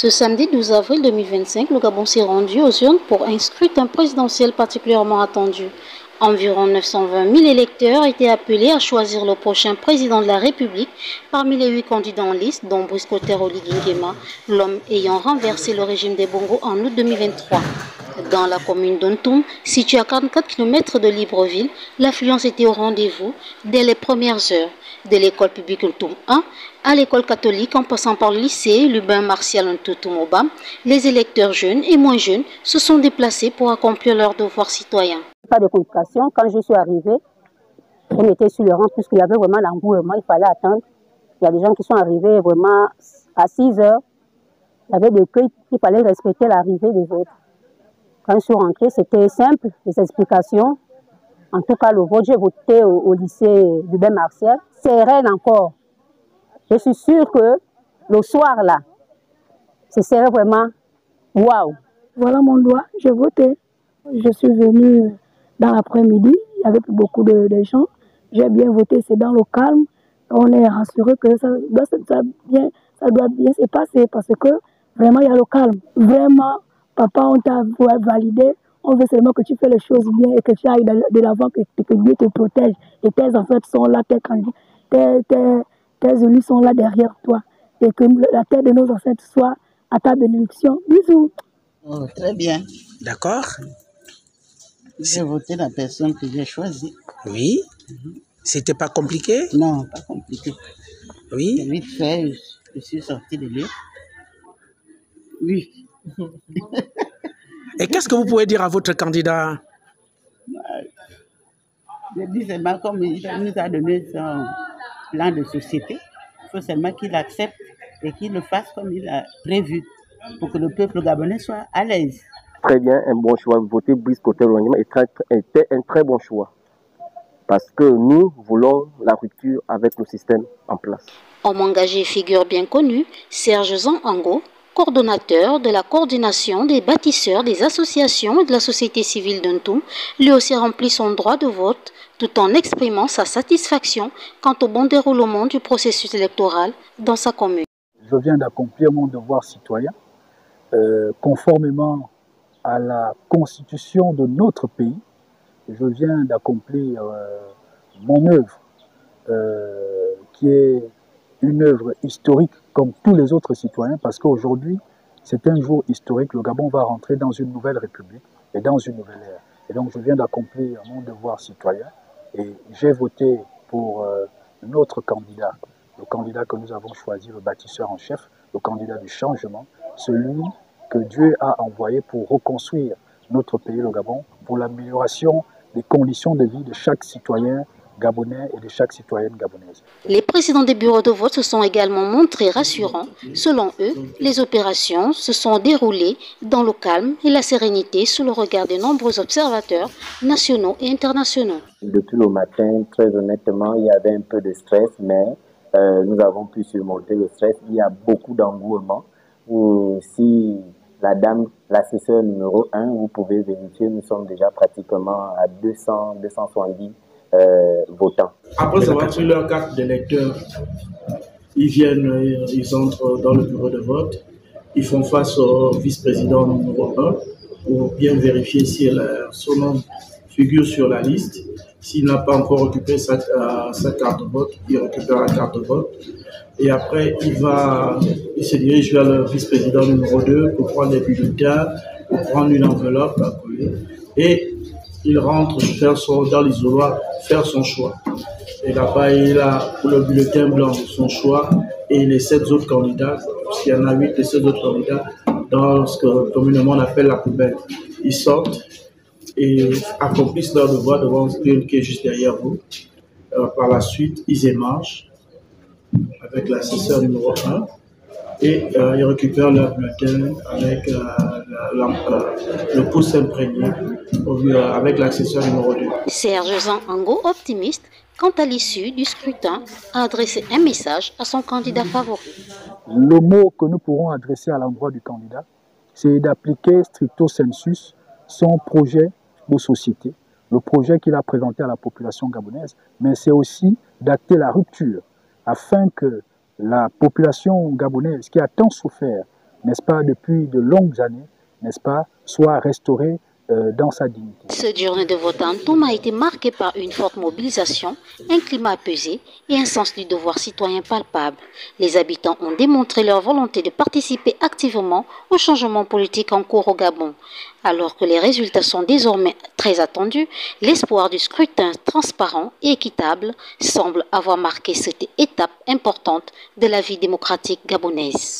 Ce samedi 12 avril 2025, le Gabon s'est rendu aux urnes pour un scrutin présidentiel particulièrement attendu. Environ 920 000 électeurs étaient appelés à choisir le prochain président de la République parmi les 8 candidats en liste, dont Brice Clotaire Oligui Nguema, l'homme ayant renversé le régime des Bongo en août 2023. Dans la commune d'Ontoum, située à 44 km de Libreville, l'affluence était au rendez-vous dès les premières heures. De l'école publique Ontoum 1 à l'école catholique en passant par le lycée Lubin Martial Ntoutoumoba, les électeurs jeunes et moins jeunes se sont déplacés pour accomplir leur devoir citoyen. Pas de complication. Quand je suis arrivée, on était sur le rang puisqu'il y avait vraiment l'engouement, il fallait attendre. Il y a des gens qui sont arrivés vraiment à 6 heures. Il y avait des queues, il fallait respecter l'arrivée des autres. Quand je suis rentrée, c'était simple, les explications. En tout cas, le vote, j'ai voté au lycée Lubin Martial. C'est reine encore. Je suis sûre que le soir, là, ce serait vraiment waouh. Voilà mon droit, j'ai voté. Je suis venue dans l'après-midi, il y avait beaucoup de gens. J'ai bien voté, c'est dans le calme. On est rassuré que ça doit bien se passer parce que vraiment, il y a le calme. Vraiment, papa, on t'a validé. On veut seulement que tu fais les choses bien et que tu ailles de l'avant, que Dieu te protège. Et tes enfants sont là, tes élus sont là derrière toi. Et que la terre de nos ancêtres soit à ta bénédiction. Bisous. Oh, très bien. D'accord. J'ai voté la personne que j'ai choisie. Oui. C'était pas compliqué? Non, pas compliqué. Oui. C'est vite fait, je suis sortie de lui. Oui. Et qu'est-ce que vous pouvez dire à votre candidat? Je dis seulement comme il nous a donné son plan de société, il faut seulement qu'il accepte et qu'il le fasse comme il a prévu pour que le peuple gabonais soit à l'aise. Très bien, un bon choix. Voter Brice Clotaire Oligui Nguema était un très bon choix. Parce que nous voulons la rupture avec le système en place. Homme engagé, figure bien connue, Serge Zanango, coordonnateur de la coordination des bâtisseurs, des associations et de la société civile d'Ontoum, lui aussi remplit son droit de vote tout en exprimant sa satisfaction quant au bon déroulement du processus électoral dans sa commune. Je viens d'accomplir mon devoir citoyen conformément à la constitution de notre pays. Je viens d'accomplir mon œuvre qui est une œuvre historique comme tous les autres citoyens parce qu'aujourd'hui, c'est un jour historique. Le Gabon va rentrer dans une nouvelle république et dans une nouvelle ère. Et donc, je viens d'accomplir mon devoir citoyen et j'ai voté pour notre candidat, le candidat que nous avons choisi, le bâtisseur en chef, le candidat du changement, celui que Dieu a envoyé pour reconstruire notre pays, le Gabon, pour l'amélioration des conditions de vie de chaque citoyen gabonais et de chaque citoyenne gabonaise. Les présidents des bureaux de vote se sont également montrés rassurants. Selon eux, les opérations se sont déroulées dans le calme et la sérénité sous le regard de nombreux observateurs nationaux et internationaux. Depuis le matin, très honnêtement, il y avait un peu de stress, mais nous avons pu surmonter le stress. Il y a beaucoup d'engouement. Si la dame, l'assesseur numéro 1, vous pouvez vérifier, nous sommes déjà pratiquement à 270 votants. Après avoir pris leur carte d'électeur, ils viennent, ils entrent dans le bureau de vote, ils font face au vice-président numéro 1 pour bien vérifier si son nom figure sur la liste. S'il n'a pas encore occupé sa carte de vote, il récupère la carte de vote. Et après, il se dirige vers le vice-président numéro 2 pour prendre les bulletins, pour prendre une enveloppe à coller. Et il rentre dans l'isoloir, faire son choix. Et là-bas, il a pour le bulletin blanc son choix et les 7 autres candidats, puisqu'il y en a 8, les 7 autres candidats, dans ce que communément on appelle la poubelle. Ils sortent et accomplissent leur devoir devant l'urne qui est juste derrière vous. Par la suite, ils émargent avec l'assesseur numéro 1 et ils récupèrent leur bulletin avec le pouce imprégné avec l'assesseur numéro 2. Serge Zanango, optimiste, quant à l'issue du scrutin, a adressé un message à son candidat favori. Le mot que nous pourrons adresser à l'endroit du candidat, c'est d'appliquer stricto sensus son projet de société, le projet qu'il a présenté à la population gabonaise, mais c'est aussi d'acter la rupture afin que la population gabonaise qui a tant souffert n'est-ce pas, depuis de longues années, n'est-ce pas, soit restaurée dans sa dignité. Cette journée de vote en Toum a été marquée par une forte mobilisation, un climat apaisé et un sens du devoir citoyen palpable. Les habitants ont démontré leur volonté de participer activement au changement politique en cours au Gabon. Alors que les résultats sont désormais très attendus, l'espoir du scrutin transparent et équitable semble avoir marqué cette étape importante de la vie démocratique gabonaise.